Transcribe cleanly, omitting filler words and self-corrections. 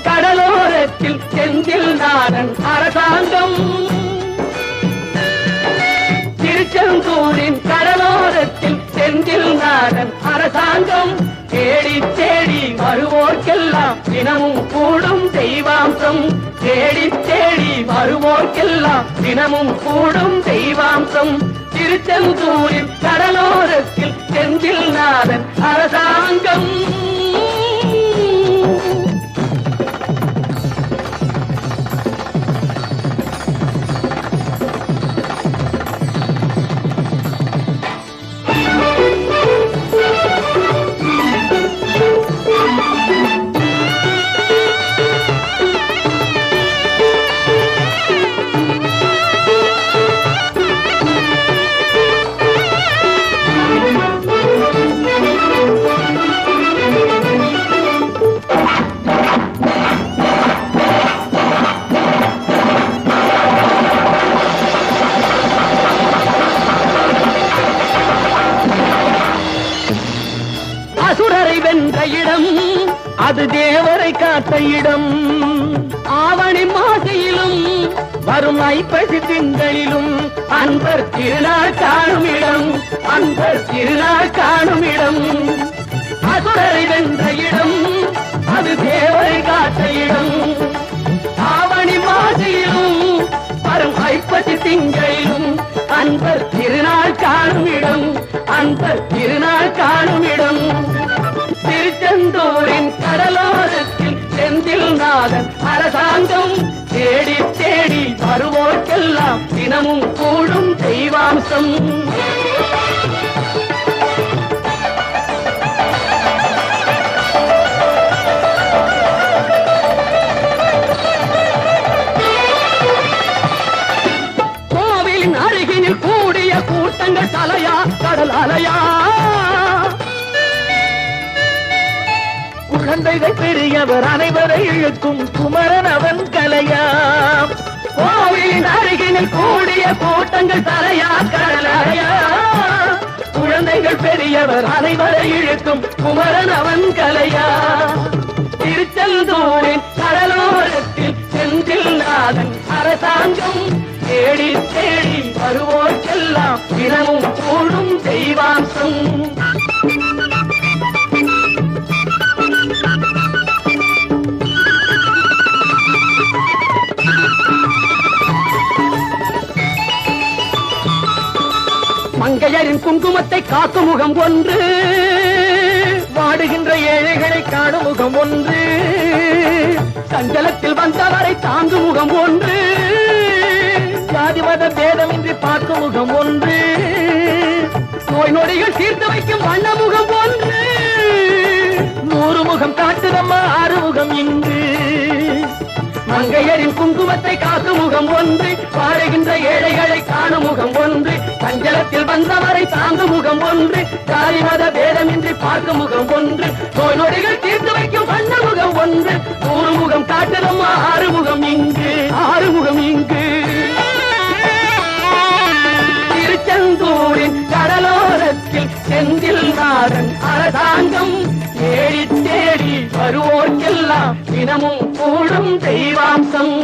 கடலோரத்தில் செந்தில் நாடன் அரசாங்கம் திருச்செந்தூரின் கடலோரத்தில் செந்தில் நாடன் அரசாங்கம் தேடி தேடி வருவோர்க்கெல்லாம் தினமும் கூடும் தெய்வாம்சம் தேடி தேடி வருவோர்க்கெல்லாம் தினமும் கூடும் தெய்வாம்சம் திருச்செந்தூரின் கடலோரத்தில் செந்தில் நாடன் அரசாங்கம் அசுரரை வென்ற இடம் அது தேவரை காத்த இடம் ஆவணி மாசையிலும் வரும் ஐப்பசி திங்களிலும் அன்பர் திருநாள் காணும் இடம் அன்பர் திருநாள் காணும் இடம் அசுரரை வென்ற இடம் அது தேவரை காத்த இடம் ஆவணி மாசையிலும் வரும் ஐப்பசி திங்களிலும் அன்பர் திருநாள் காணும் இடம் அன்பர் திருநாள் காணும் இடம் திருச்செந்தூரின் கடலோரத்தில் செந்தில் நாடன் அரசாங்கம் தேடி தேடி வருவோர்க்கெல்லாம் தினமும் கூடும் தெய்வாம்சம் கோவிலின் அருகினில் கூடிய கூட்டங்கள் தலையா கடல் அலையா குழந்தைகள் பெரியவர் அனைவரை இழுக்கும் குமரன் அவன் கலையா கோவிலின் அருகினில் கூடிய கூட்டங்கள் தலையா கடலையா குழந்தைகள் பெரியவர் அனைவரை இழுக்கும் குமரன் அவன் கலையா திருச்செந்தூரின் கடலோரத்தில் செந்தில் நாடன் அரசாங்கம் தேடி தேடி வருவோர்க்கெல்லாம் தினமும் கூடும் தெய்வாம்சம் மங்கையரின் குங்குமத்தை காக்கும் முகம் ஒன்று வாடுகின்ற ஏழைகளை காணும் முகம் ஒன்று சஞ்சலத்தில் வந்தவரை தாங்கும் முகம் ஒன்று ஜாதி மத பேதமின்றி பார்க்கும் முகம் ஒன்று நோய் நொடிகள் தீர்த்து வைக்கும் வண்ண முகம் ஒன்று 100 முகம் காட்டுதம்மா 6 முகம் இங்கு மங்கையரின் குங்குமத்தை காக்கும் முகம் ஒன்று பாடுகின்ற ஏழைகளை காணும் முகம் ஒன்று சஞ்சலத்தில் வந்தவரை தாங்கும் முகம் ஒன்று ஜாதி மத பேதமின்றி பார்க்கும் முகம் ஒன்று நோய் நொடிகள் தீர்த்து வைக்கும் வண்ண முகம் ஒன்று 100 முகம் காட்டுதம்மா 6 முகம் இங்கு 6 முகம் இங்கு திருச்செந்தூரின் கடலோரத்தில் செந்தில் நாடன் அரசாங்கம் தேடி தேடி வருவோர்க்கெல்லாம் தினமும் கூடும் தெய்வாம்சம்